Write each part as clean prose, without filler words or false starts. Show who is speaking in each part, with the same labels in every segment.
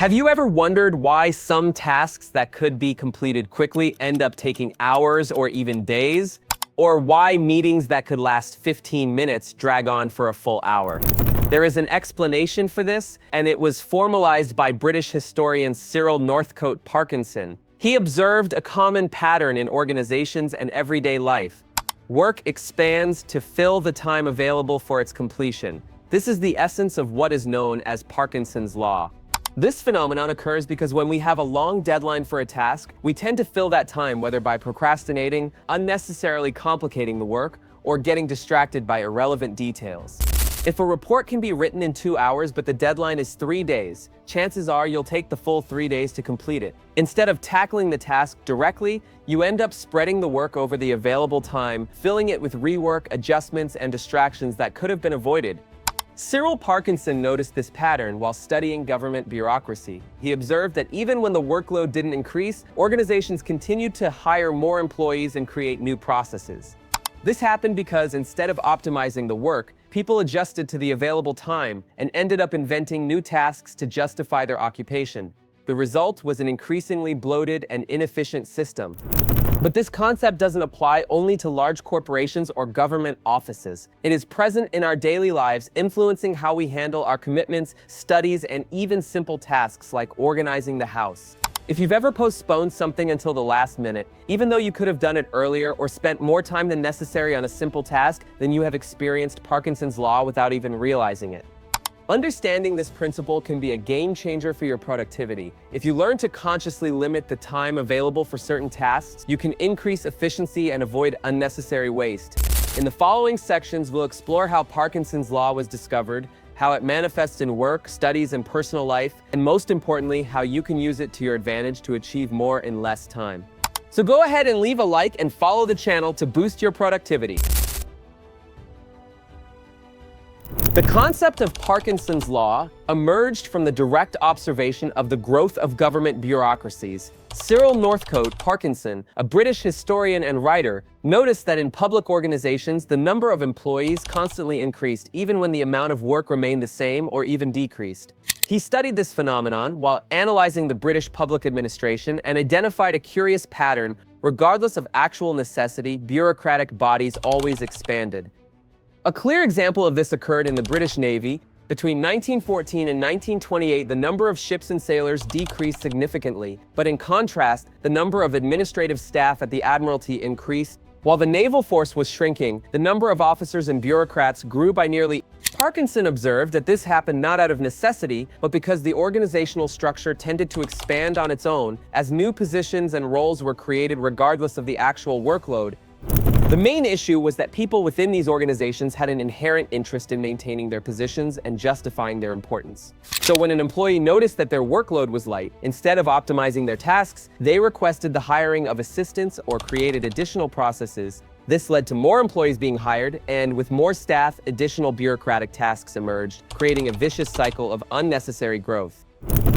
Speaker 1: Have you ever wondered why some tasks that could be completed quickly end up taking hours or even days? Or why meetings that could last 15 minutes drag on for a full hour? There is an explanation for this, and it was formalized by British historian Cyril Northcote Parkinson. He observed a common pattern in organizations and everyday life. Work expands to fill the time available for its completion. This is the essence of what is known as Parkinson's law. This phenomenon occurs because when we have a long deadline for a task, we tend to fill that time whether by procrastinating, unnecessarily complicating the work, or getting distracted by irrelevant details. If a report can be written in 2 hours but the deadline is 3 days, chances are you'll take the full 3 days to complete it. Instead of tackling the task directly, you end up spreading the work over the available time, filling it with rework, adjustments, and distractions that could have been avoided. Cyril Parkinson noticed this pattern while studying government bureaucracy. He observed that even when the workload didn't increase, organizations continued to hire more employees and create new processes. This happened because instead of optimizing the work, people adjusted to the available time and ended up inventing new tasks to justify their occupation. The result was an increasingly bloated and inefficient system. But this concept doesn't apply only to large corporations or government offices. It is present in our daily lives, influencing how we handle our commitments, studies, and even simple tasks like organizing the house. If you've ever postponed something until the last minute, even though you could have done it earlier or spent more time than necessary on a simple task, then you have experienced Parkinson's law without even realizing it. Understanding this principle can be a game changer for your productivity. If you learn to consciously limit the time available for certain tasks, you can increase efficiency and avoid unnecessary waste. In the following sections, we'll explore how Parkinson's law was discovered, how it manifests in work, studies, and personal life, and most importantly, how you can use it to your advantage to achieve more in less time. So go ahead and leave a like and follow the channel to boost your productivity. The concept of Parkinson's law emerged from the direct observation of the growth of government bureaucracies. Cyril Northcote Parkinson, a British historian and writer, noticed that in public organizations, the number of employees constantly increased, even when the amount of work remained the same or even decreased. He studied this phenomenon while analyzing the British public administration and identified a curious pattern. Regardless of actual necessity, bureaucratic bodies always expanded. A clear example of this occurred in the British Navy. Between 1914 and 1928, the number of ships and sailors decreased significantly, but in contrast, the number of administrative staff at the Admiralty increased. While the naval force was shrinking, the number of officers and bureaucrats grew by nearly. Parkinson observed that this happened not out of necessity, but because the organizational structure tended to expand on its own as new positions and roles were created regardless of the actual workload. The main issue was that people within these organizations had an inherent interest in maintaining their positions and justifying their importance. So when an employee noticed that their workload was light, instead of optimizing their tasks, they requested the hiring of assistants or created additional processes. This led to more employees being hired, and with more staff, additional bureaucratic tasks emerged, creating a vicious cycle of unnecessary growth.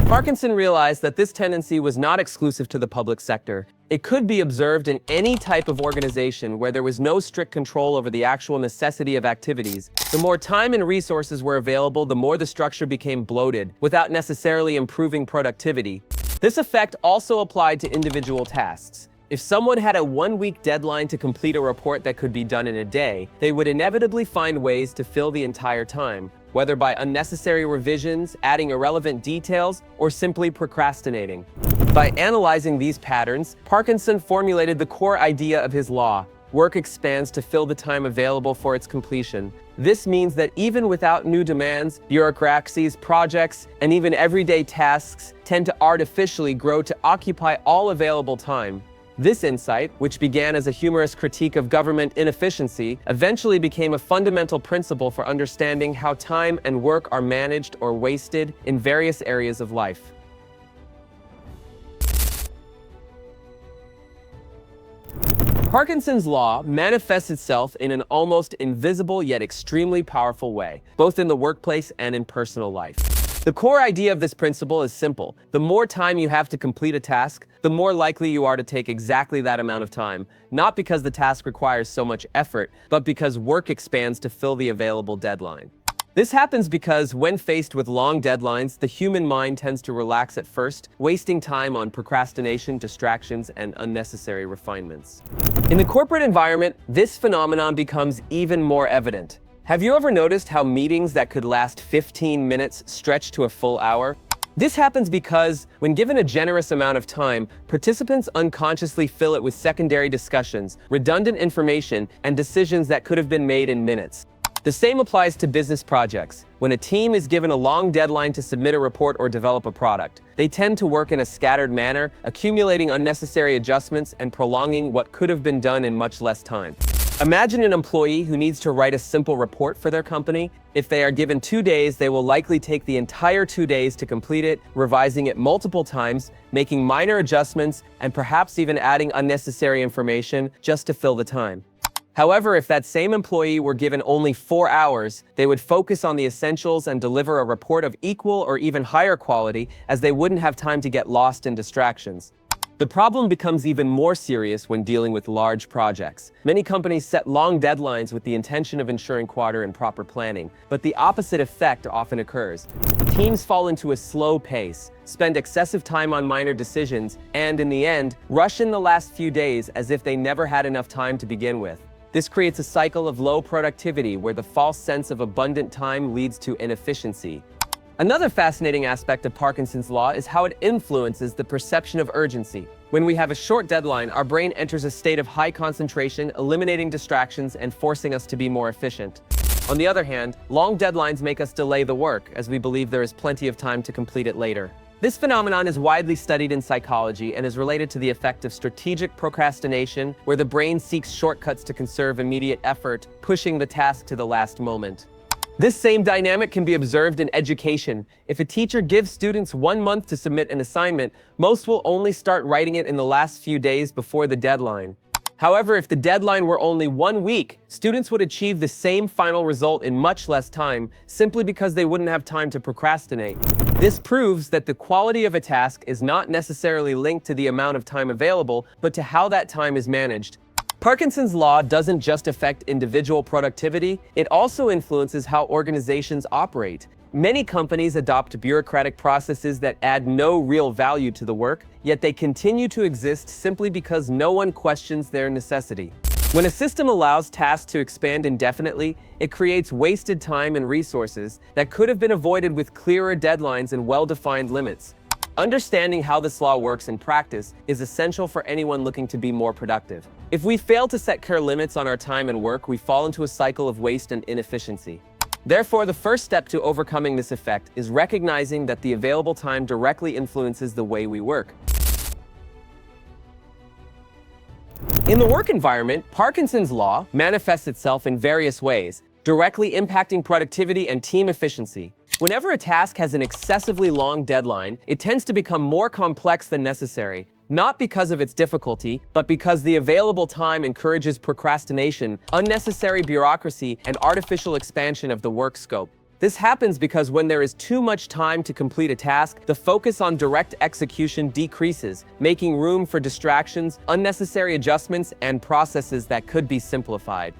Speaker 1: Parkinson realized that this tendency was not exclusive to the public sector. It could be observed in any type of organization where there was no strict control over the actual necessity of activities. The more time and resources were available, the more the structure became bloated, without necessarily improving productivity. This effect also applied to individual tasks. If someone had a 1-week deadline to complete a report that could be done in a day, they would inevitably find ways to fill the entire time, whether by unnecessary revisions, adding irrelevant details, or simply procrastinating. By analyzing these patterns, Parkinson formulated the core idea of his law: work expands to fill the time available for its completion. This means that even without new demands, bureaucracies, projects, and even everyday tasks tend to artificially grow to occupy all available time. This insight, which began as a humorous critique of government inefficiency, eventually became a fundamental principle for understanding how time and work are managed or wasted in various areas of life. Parkinson's law manifests itself in an almost invisible yet extremely powerful way, both in the workplace and in personal life. The core idea of this principle is simple. The more time you have to complete a task, the more likely you are to take exactly that amount of time, not because the task requires so much effort, but because work expands to fill the available deadline. This happens because when faced with long deadlines, the human mind tends to relax at first, wasting time on procrastination, distractions, and unnecessary refinements. In the corporate environment, this phenomenon becomes even more evident. Have you ever noticed how meetings that could last 15 minutes stretch to a full hour? This happens because, when given a generous amount of time, participants unconsciously fill it with secondary discussions, redundant information, and decisions that could have been made in minutes. The same applies to business projects. When a team is given a long deadline to submit a report or develop a product, they tend to work in a scattered manner, accumulating unnecessary adjustments and prolonging what could have been done in much less time. Imagine an employee who needs to write a simple report for their company. If they are given 2 days, they will likely take the entire 2 days to complete it, revising it multiple times, making minor adjustments, and perhaps even adding unnecessary information just to fill the time. However, if that same employee were given only 4 hours, they would focus on the essentials and deliver a report of equal or even higher quality, as they wouldn't have time to get lost in distractions. The problem becomes even more serious when dealing with large projects. Many companies set long deadlines with the intention of ensuring quarter and proper planning, but the opposite effect often occurs. Teams fall into a slow pace, spend excessive time on minor decisions, and in the end, rush in the last few days as if they never had enough time to begin with. This creates a cycle of low productivity where the false sense of abundant time leads to inefficiency. Another fascinating aspect of Parkinson's law is how it influences the perception of urgency. When we have a short deadline, our brain enters a state of high concentration, eliminating distractions and forcing us to be more efficient. On the other hand, long deadlines make us delay the work, as we believe there is plenty of time to complete it later. This phenomenon is widely studied in psychology and is related to the effect of strategic procrastination, where the brain seeks shortcuts to conserve immediate effort, pushing the task to the last moment. This same dynamic can be observed in education. If a teacher gives students 1 month to submit an assignment, most will only start writing it in the last few days before the deadline. However, if the deadline were only 1 week, students would achieve the same final result in much less time, simply because they wouldn't have time to procrastinate. This proves that the quality of a task is not necessarily linked to the amount of time available, but to how that time is managed. Parkinson's law doesn't just affect individual productivity, it also influences how organizations operate. Many companies adopt bureaucratic processes that add no real value to the work, yet they continue to exist simply because no one questions their necessity. When a system allows tasks to expand indefinitely, it creates wasted time and resources that could have been avoided with clearer deadlines and well-defined limits. Understanding how this law works in practice is essential for anyone looking to be more productive. If we fail to set clear limits on our time and work, we fall into a cycle of waste and inefficiency. Therefore, the first step to overcoming this effect is recognizing that the available time directly influences the way we work. In the work environment, Parkinson's law manifests itself in various ways, directly impacting productivity and team efficiency. Whenever a task has an excessively long deadline, it tends to become more complex than necessary, not because of its difficulty, but because the available time encourages procrastination, unnecessary bureaucracy, and artificial expansion of the work scope. This happens because when there is too much time to complete a task, the focus on direct execution decreases, making room for distractions, unnecessary adjustments, and processes that could be simplified.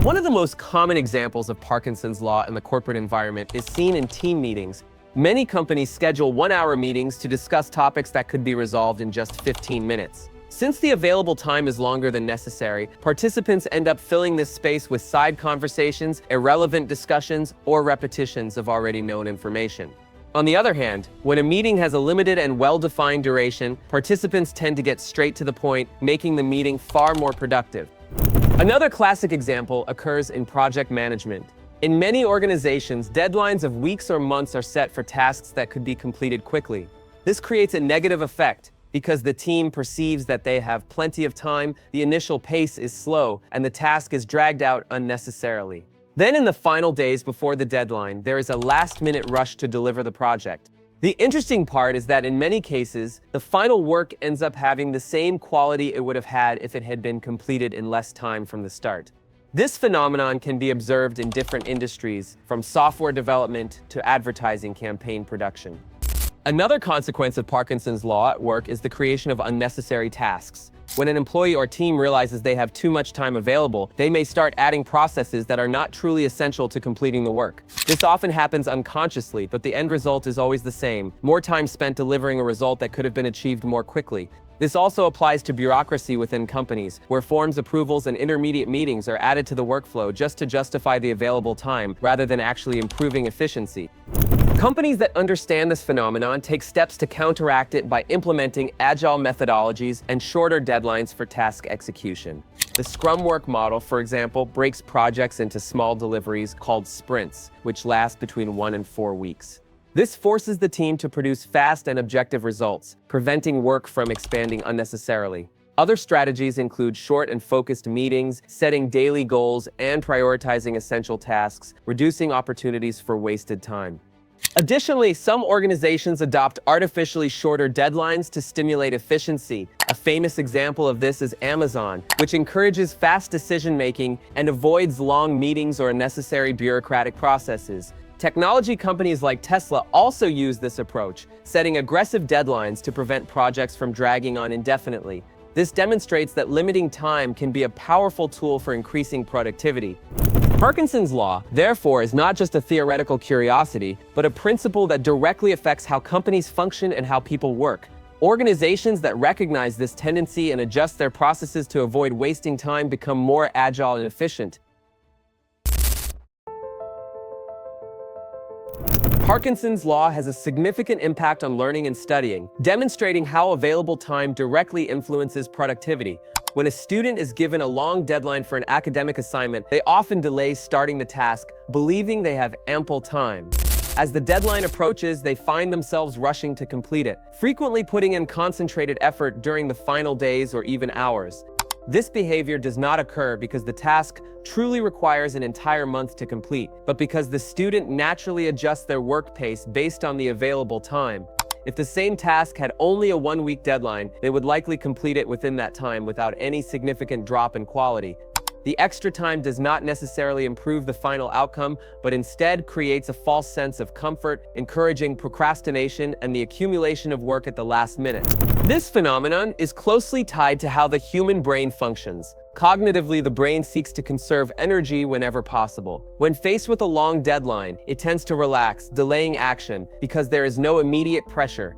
Speaker 1: One of the most common examples of Parkinson's law in the corporate environment is seen in team meetings. Many companies schedule 1-hour meetings to discuss topics that could be resolved in just 15 minutes. Since the available time is longer than necessary, participants end up filling this space with side conversations, irrelevant discussions, or repetitions of already known information. On the other hand, when a meeting has a limited and well-defined duration, participants tend to get straight to the point, making the meeting far more productive. Another classic example occurs in project management. In many organizations, deadlines of weeks or months are set for tasks that could be completed quickly. This creates a negative effect because the team perceives that they have plenty of time, the initial pace is slow, and the task is dragged out unnecessarily. Then in the final days before the deadline, there is a last-minute rush to deliver the project. The interesting part is that in many cases, the final work ends up having the same quality it would have had if it had been completed in less time from the start. This phenomenon can be observed in different industries, from software development to advertising campaign production. Another consequence of Parkinson's law at work is the creation of unnecessary tasks. When an employee or team realizes they have too much time available, they may start adding processes that are not truly essential to completing the work. This often happens unconsciously, but the end result is always the same: more time spent delivering a result that could have been achieved more quickly. This also applies to bureaucracy within companies, where forms, approvals, and intermediate meetings are added to the workflow just to justify the available time, rather than actually improving efficiency. Companies that understand this phenomenon take steps to counteract it by implementing agile methodologies and shorter deadlines for task execution. The Scrum work model, for example, breaks projects into small deliveries called sprints, which last between 1 and 4 weeks. This forces the team to produce fast and objective results, preventing work from expanding unnecessarily. Other strategies include short and focused meetings, setting daily goals, and prioritizing essential tasks, reducing opportunities for wasted time. Additionally, some organizations adopt artificially shorter deadlines to stimulate efficiency. A famous example of this is Amazon, which encourages fast decision-making and avoids long meetings or unnecessary bureaucratic processes. Technology companies like Tesla also use this approach, setting aggressive deadlines to prevent projects from dragging on indefinitely. This demonstrates that limiting time can be a powerful tool for increasing productivity. Parkinson's law, therefore, is not just a theoretical curiosity, but a principle that directly affects how companies function and how people work. Organizations that recognize this tendency and adjust their processes to avoid wasting time become more agile and efficient. Parkinson's law has a significant impact on learning and studying, demonstrating how available time directly influences productivity. When a student is given a long deadline for an academic assignment, they often delay starting the task, believing they have ample time. As the deadline approaches, they find themselves rushing to complete it, frequently putting in concentrated effort during the final days or even hours. This behavior does not occur because the task truly requires an entire month to complete, but because the student naturally adjusts their work pace based on the available time. If the same task had only a 1-week deadline, they would likely complete it within that time without any significant drop in quality. The extra time does not necessarily improve the final outcome, but instead creates a false sense of comfort, encouraging procrastination and the accumulation of work at the last minute. This phenomenon is closely tied to how the human brain functions. Cognitively, the brain seeks to conserve energy whenever possible. When faced with a long deadline, it tends to relax, delaying action because there is no immediate pressure.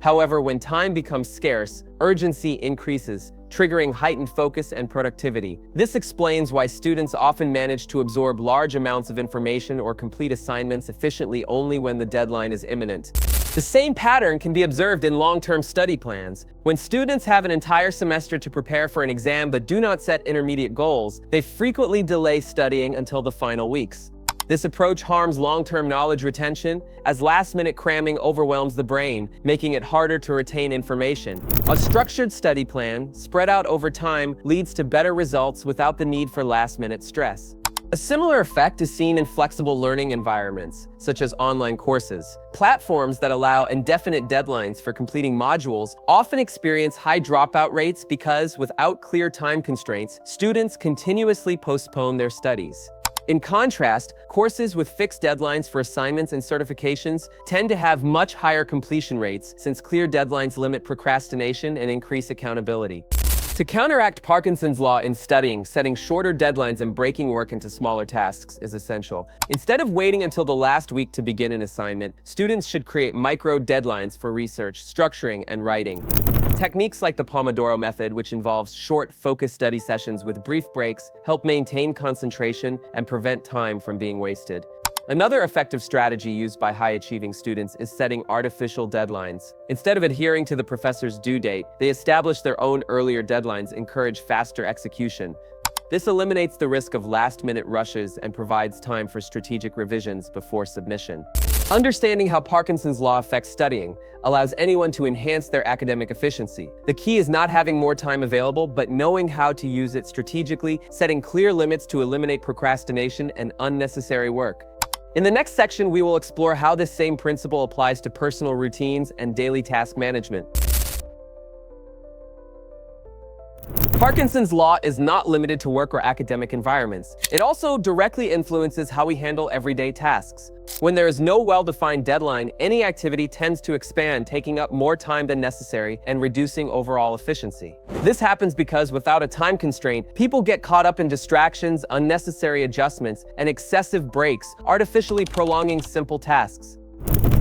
Speaker 1: However, when time becomes scarce, urgency increases, triggering heightened focus and productivity. This explains why students often manage to absorb large amounts of information or complete assignments efficiently only when the deadline is imminent. The same pattern can be observed in long-term study plans. When students have an entire semester to prepare for an exam but do not set intermediate goals, they frequently delay studying until the final weeks. This approach harms long-term knowledge retention, as last-minute cramming overwhelms the brain, making it harder to retain information. A structured study plan, spread out over time, leads to better results without the need for last-minute stress. A similar effect is seen in flexible learning environments, such as online courses. Platforms that allow indefinite deadlines for completing modules often experience high dropout rates because, without clear time constraints, students continuously postpone their studies. In contrast, courses with fixed deadlines for assignments and certifications tend to have much higher completion rates, since clear deadlines limit procrastination and increase accountability. To counteract Parkinson's law in studying, setting shorter deadlines and breaking work into smaller tasks is essential. Instead of waiting until the last week to begin an assignment, students should create micro deadlines for research, structuring, and writing. Techniques like the Pomodoro method, which involves short, focused study sessions with brief breaks, help maintain concentration and prevent time from being wasted. Another effective strategy used by high-achieving students is setting artificial deadlines. Instead of adhering to the professor's due date, they establish their own earlier deadlines, encourage faster execution. This eliminates the risk of last-minute rushes and provides time for strategic revisions before submission. Understanding how Parkinson's law affects studying allows anyone to enhance their academic efficiency. The key is not having more time available, but knowing how to use it strategically, setting clear limits to eliminate procrastination and unnecessary work. In the next section, we will explore how this same principle applies to personal routines and daily task management. Parkinson's law is not limited to work or academic environments. It also directly influences how we handle everyday tasks. When there is no well-defined deadline, any activity tends to expand, taking up more time than necessary and reducing overall efficiency. This happens because without a time constraint, people get caught up in distractions, unnecessary adjustments, and excessive breaks, artificially prolonging simple tasks.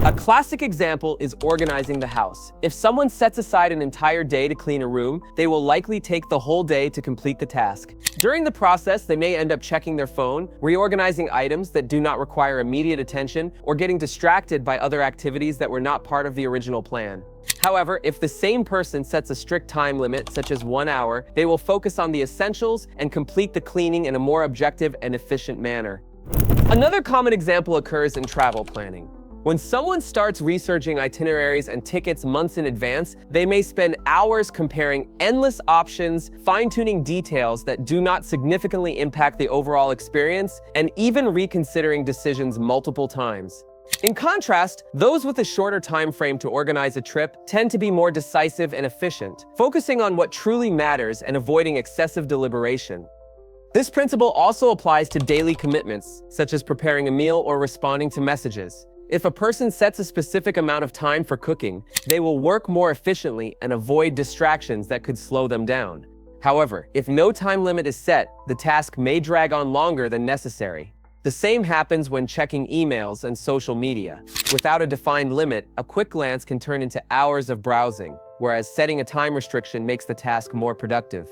Speaker 1: A classic example is organizing the house. If someone sets aside an entire day to clean a room, they will likely take the whole day to complete the task. During the process, they may end up checking their phone, reorganizing items that do not require immediate attention, or getting distracted by other activities that were not part of the original plan. However, if the same person sets a strict time limit, such as 1 hour, they will focus on the essentials and complete the cleaning in a more objective and efficient manner. Another common example occurs in travel planning. When someone starts researching itineraries and tickets months in advance, they may spend hours comparing endless options, fine-tuning details that do not significantly impact the overall experience, and even reconsidering decisions multiple times. In contrast, those with a shorter time frame to organize a trip tend to be more decisive and efficient, focusing on what truly matters and avoiding excessive deliberation. This principle also applies to daily commitments, such as preparing a meal or responding to messages. If a person sets a specific amount of time for cooking, they will work more efficiently and avoid distractions that could slow them down. However, if no time limit is set, the task may drag on longer than necessary. The same happens when checking emails and social media. Without a defined limit, a quick glance can turn into hours of browsing, whereas setting a time restriction makes the task more productive.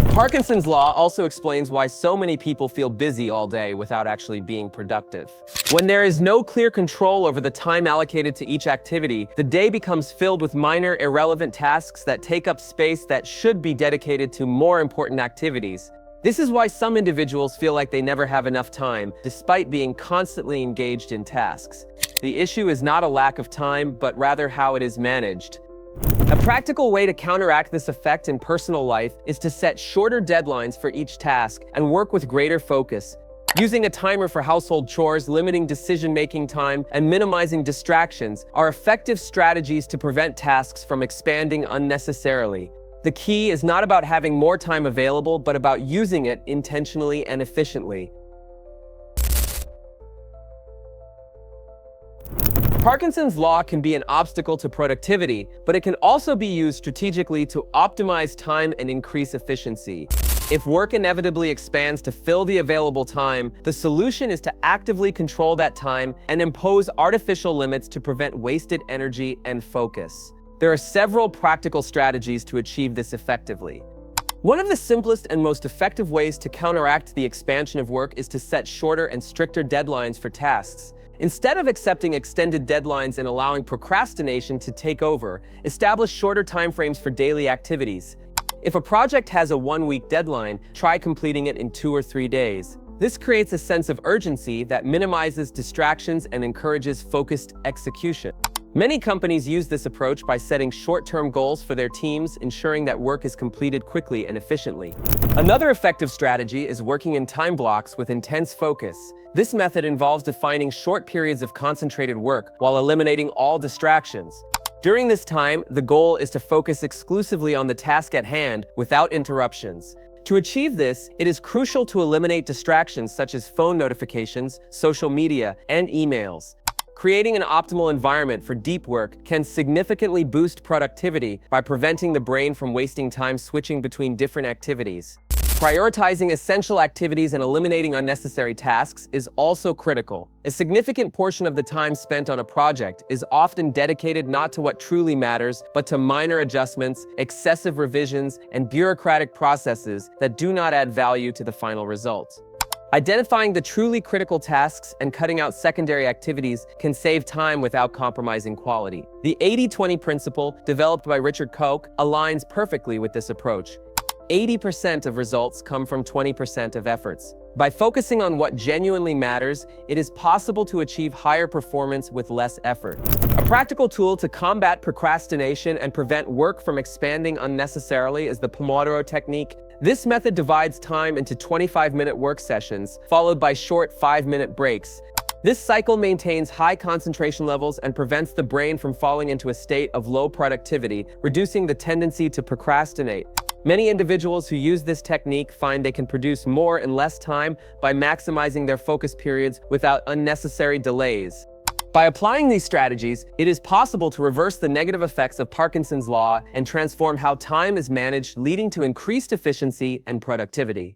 Speaker 1: Parkinson's law also explains why so many people feel busy all day without actually being productive. When there is no clear control over the time allocated to each activity, the day becomes filled with minor, irrelevant tasks that take up space that should be dedicated to more important activities. This is why some individuals feel like they never have enough time, despite being constantly engaged in tasks. The issue is not a lack of time, but rather how it is managed. A practical way to counteract this effect in personal life is to set shorter deadlines for each task and work with greater focus. Using a timer for household chores, limiting decision-making time, and minimizing distractions are effective strategies to prevent tasks from expanding unnecessarily. The key is not about having more time available, but about using it intentionally and efficiently. Parkinson's law can be an obstacle to productivity, but it can also be used strategically to optimize time and increase efficiency. If work inevitably expands to fill the available time, the solution is to actively control that time and impose artificial limits to prevent wasted energy and focus. There are several practical strategies to achieve this effectively. One of the simplest and most effective ways to counteract the expansion of work is to set shorter and stricter deadlines for tasks. Instead of accepting extended deadlines and allowing procrastination to take over, establish shorter timeframes for daily activities. If a project has a 1-week deadline, try completing it in 2 or 3 days. This creates a sense of urgency that minimizes distractions and encourages focused execution. Many companies use this approach by setting short-term goals for their teams, ensuring that work is completed quickly and efficiently. Another effective strategy is working in time blocks with intense focus. This method involves defining short periods of concentrated work while eliminating all distractions. During this time, the goal is to focus exclusively on the task at hand without interruptions. To achieve this, it is crucial to eliminate distractions such as phone notifications, social media, and emails. Creating an optimal environment for deep work can significantly boost productivity by preventing the brain from wasting time switching between different activities. Prioritizing essential activities and eliminating unnecessary tasks is also critical. A significant portion of the time spent on a project is often dedicated not to what truly matters, but to minor adjustments, excessive revisions, and bureaucratic processes that do not add value to the final result. Identifying the truly critical tasks and cutting out secondary activities can save time without compromising quality. The 80-20 principle, developed by Richard Koch, aligns perfectly with this approach. 80% of results come from 20% of efforts. By focusing on what genuinely matters, it is possible to achieve higher performance with less effort. A practical tool to combat procrastination and prevent work from expanding unnecessarily is the Pomodoro technique. This method divides time into 25-minute work sessions, followed by short 5-minute breaks. This cycle maintains high concentration levels and prevents the brain from falling into a state of low productivity, reducing the tendency to procrastinate. Many individuals who use this technique find they can produce more in less time by maximizing their focus periods without unnecessary delays. By applying these strategies, it is possible to reverse the negative effects of Parkinson's law and transform how time is managed, leading to increased efficiency and productivity.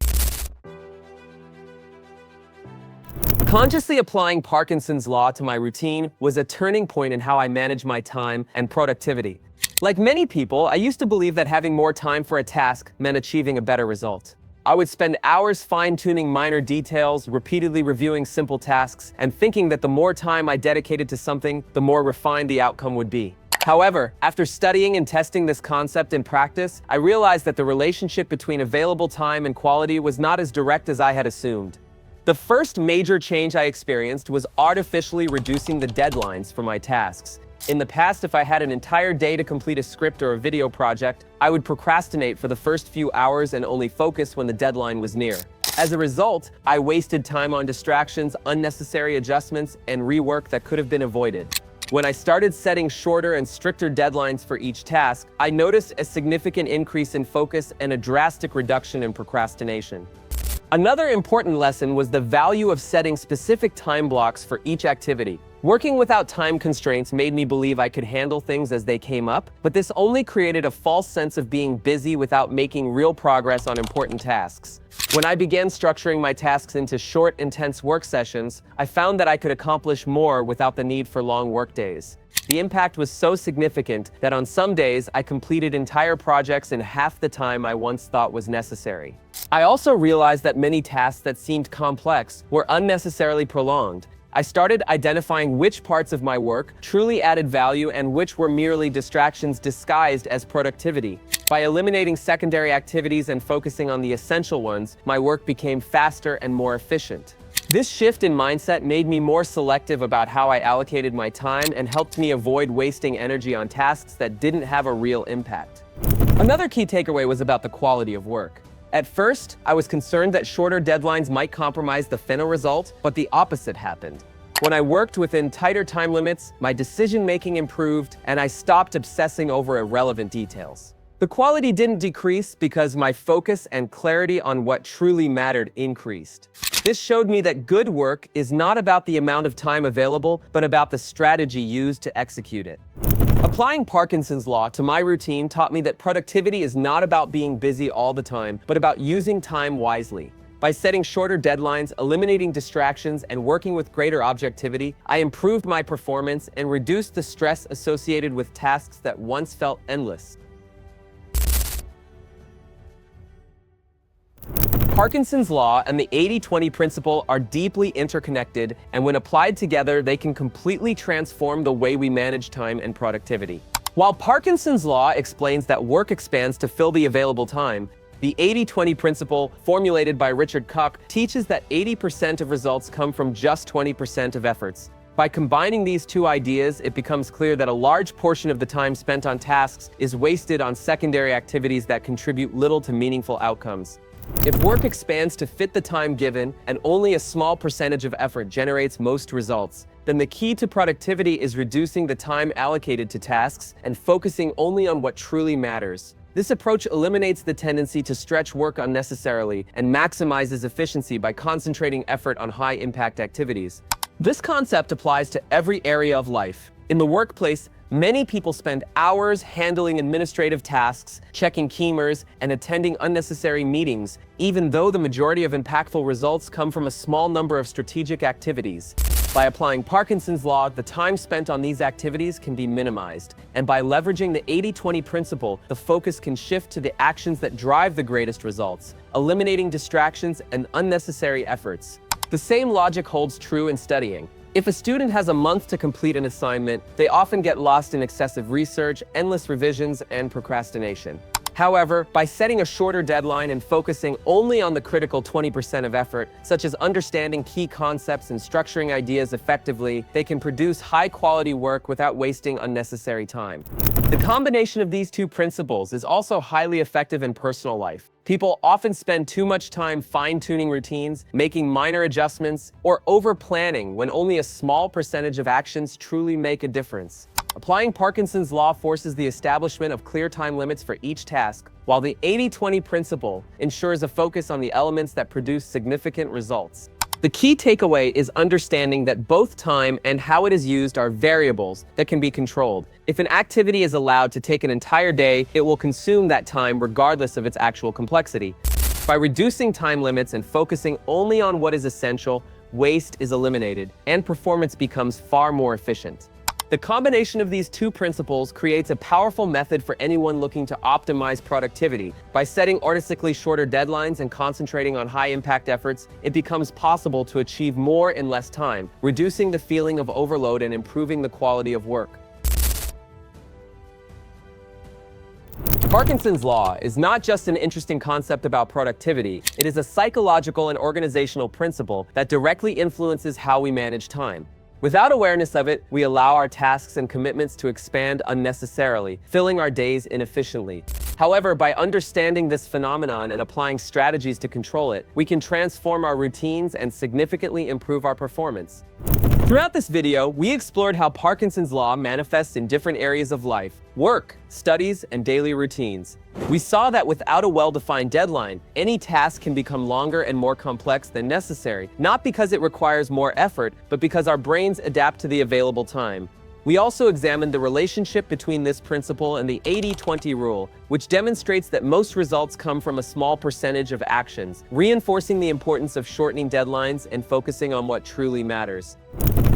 Speaker 1: Consciously applying Parkinson's law to my routine was a turning point in how I manage my time and productivity. Like many people, I used to believe that having more time for a task meant achieving a better result. I would spend hours fine-tuning minor details, repeatedly reviewing simple tasks, and thinking that the more time I dedicated to something, the more refined the outcome would be. However, after studying and testing this concept in practice, I realized that the relationship between available time and quality was not as direct as I had assumed. The first major change I experienced was artificially reducing the deadlines for my tasks. In the past, if I had an entire day to complete a script or a video project, I would procrastinate for the first few hours and only focus when the deadline was near. As a result, I wasted time on distractions, unnecessary adjustments, and rework that could have been avoided. When I started setting shorter and stricter deadlines for each task, I noticed a significant increase in focus and a drastic reduction in procrastination. Another important lesson was the value of setting specific time blocks for each activity. Working without time constraints made me believe I could handle things as they came up, but this only created a false sense of being busy without making real progress on important tasks. When I began structuring my tasks into short, intense work sessions, I found that I could accomplish more without the need for long work days. The impact was so significant that on some days I completed entire projects in half the time I once thought was necessary. I also realized that many tasks that seemed complex were unnecessarily prolonged. I started identifying which parts of my work truly added value and which were merely distractions disguised as productivity. By eliminating secondary activities and focusing on the essential ones, my work became faster and more efficient. This shift in mindset made me more selective about how I allocated my time and helped me avoid wasting energy on tasks that didn't have a real impact. Another key takeaway was about the quality of work. At first, I was concerned that shorter deadlines might compromise the final result, but the opposite happened. When I worked within tighter time limits, my decision-making improved, and I stopped obsessing over irrelevant details. The quality didn't decrease because my focus and clarity on what truly mattered increased. This showed me that good work is not about the amount of time available, but about the strategy used to execute it. Applying Parkinson's law to my routine taught me that productivity is not about being busy all the time, but about using time wisely. By setting shorter deadlines, eliminating distractions, and working with greater objectivity, I improved my performance and reduced the stress associated with tasks that once felt endless. Parkinson's law and the 80-20 principle are deeply interconnected, and when applied together, they can completely transform the way we manage time and productivity. While Parkinson's law explains that work expands to fill the available time, the 80-20 principle, formulated by Richard Koch, teaches that 80% of results come from just 20% of efforts. By combining these two ideas, it becomes clear that a large portion of the time spent on tasks is wasted on secondary activities that contribute little to meaningful outcomes. If work expands to fit the time given and only a small percentage of effort generates most results, then the key to productivity is reducing the time allocated to tasks and focusing only on what truly matters. This approach eliminates the tendency to stretch work unnecessarily and maximizes efficiency by concentrating effort on high-impact activities. This concept applies to every area of life. In the workplace, many people spend hours handling administrative tasks, checking keyers, and attending unnecessary meetings, even though the majority of impactful results come from a small number of strategic activities. By applying Parkinson's law, the time spent on these activities can be minimized. And by leveraging the 80-20 principle, the focus can shift to the actions that drive the greatest results, eliminating distractions and unnecessary efforts. The same logic holds true in studying. If a student has a month to complete an assignment, they often get lost in excessive research, endless revisions, and procrastination. However, by setting a shorter deadline and focusing only on the critical 20% of effort, such as understanding key concepts and structuring ideas effectively, they can produce high-quality work without wasting unnecessary time. The combination of these two principles is also highly effective in personal life. People often spend too much time fine-tuning routines, making minor adjustments, or over-planning when only a small percentage of actions truly make a difference. Applying Parkinson's law forces the establishment of clear time limits for each task, while the 80-20 principle ensures a focus on the elements that produce significant results. The key takeaway is understanding that both time and how it is used are variables that can be controlled. If an activity is allowed to take an entire day, it will consume that time regardless of its actual complexity. By reducing time limits and focusing only on what is essential, waste is eliminated, and performance becomes far more efficient. The combination of these two principles creates a powerful method for anyone looking to optimize productivity. By setting artistically shorter deadlines and concentrating on high-impact efforts, it becomes possible to achieve more in less time, reducing the feeling of overload and improving the quality of work. Parkinson's law is not just an interesting concept about productivity, it is a psychological and organizational principle that directly influences how we manage time. Without awareness of it, we allow our tasks and commitments to expand unnecessarily, filling our days inefficiently. However, by understanding this phenomenon and applying strategies to control it, we can transform our routines and significantly improve our performance. Throughout this video, we explored how Parkinson's law manifests in different areas of life: work, studies, and daily routines. We saw that without a well-defined deadline, any task can become longer and more complex than necessary, not because it requires more effort, but because our brains adapt to the available time. We also examined the relationship between this principle and the 80-20 rule, which demonstrates that most results come from a small percentage of actions, reinforcing the importance of shortening deadlines and focusing on what truly matters.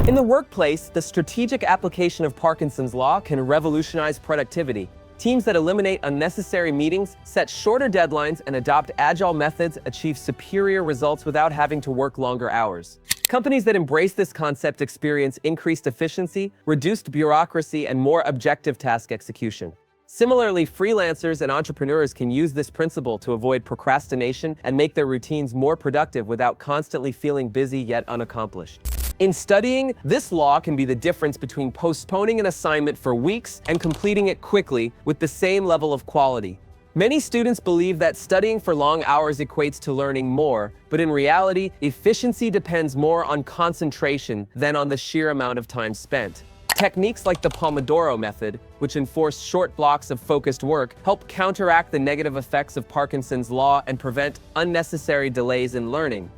Speaker 1: In the workplace, the strategic application of Parkinson's law can revolutionize productivity. Teams that eliminate unnecessary meetings, set shorter deadlines, and adopt agile methods achieve superior results without having to work longer hours. Companies that embrace this concept experience increased efficiency, reduced bureaucracy, and more objective task execution. Similarly, freelancers and entrepreneurs can use this principle to avoid procrastination and make their routines more productive without constantly feeling busy yet unaccomplished. In studying, this law can be the difference between postponing an assignment for weeks and completing it quickly with the same level of quality. Many students believe that studying for long hours equates to learning more, but in reality, efficiency depends more on concentration than on the sheer amount of time spent. Techniques like the Pomodoro method, which enforce short blocks of focused work, help counteract the negative effects of Parkinson's law and prevent unnecessary delays in learning.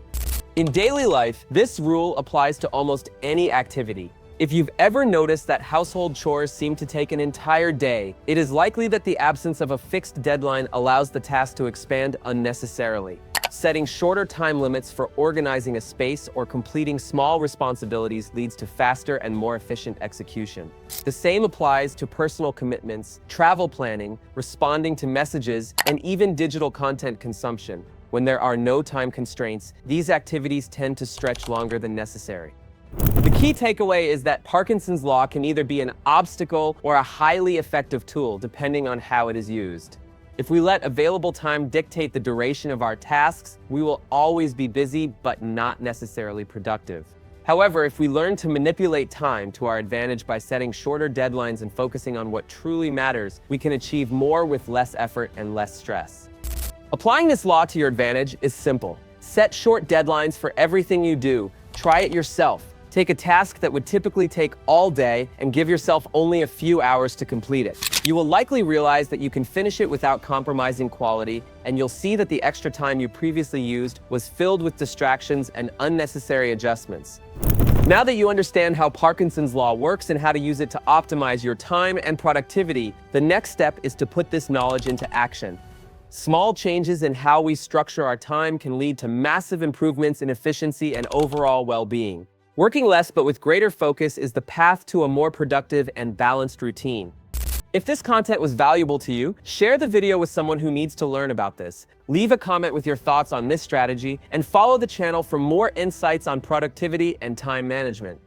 Speaker 1: In daily life, this rule applies to almost any activity. If you've ever noticed that household chores seem to take an entire day, it is likely that the absence of a fixed deadline allows the task to expand unnecessarily. Setting shorter time limits for organizing a space or completing small responsibilities leads to faster and more efficient execution. The same applies to personal commitments, travel planning, responding to messages, and even digital content consumption. When there are no time constraints, these activities tend to stretch longer than necessary. The key takeaway is that Parkinson's law can either be an obstacle or a highly effective tool, depending on how it is used. If we let available time dictate the duration of our tasks, we will always be busy but not necessarily productive. However, if we learn to manipulate time to our advantage by setting shorter deadlines and focusing on what truly matters, we can achieve more with less effort and less stress. Applying this law to your advantage is simple. Set short deadlines for everything you do. Try it yourself. Take a task that would typically take all day and give yourself only a few hours to complete it. You will likely realize that you can finish it without compromising quality, and you'll see that the extra time you previously used was filled with distractions and unnecessary adjustments. Now that you understand how Parkinson's law works and how to use it to optimize your time and productivity, the next step is to put this knowledge into action. Small changes in how we structure our time can lead to massive improvements in efficiency and overall well-being. Working less but with greater focus is the path to a more productive and balanced routine. If this content was valuable to you, share the video with someone who needs to learn about this. Leave a comment with your thoughts on this strategy, and follow the channel for more insights on productivity and time management.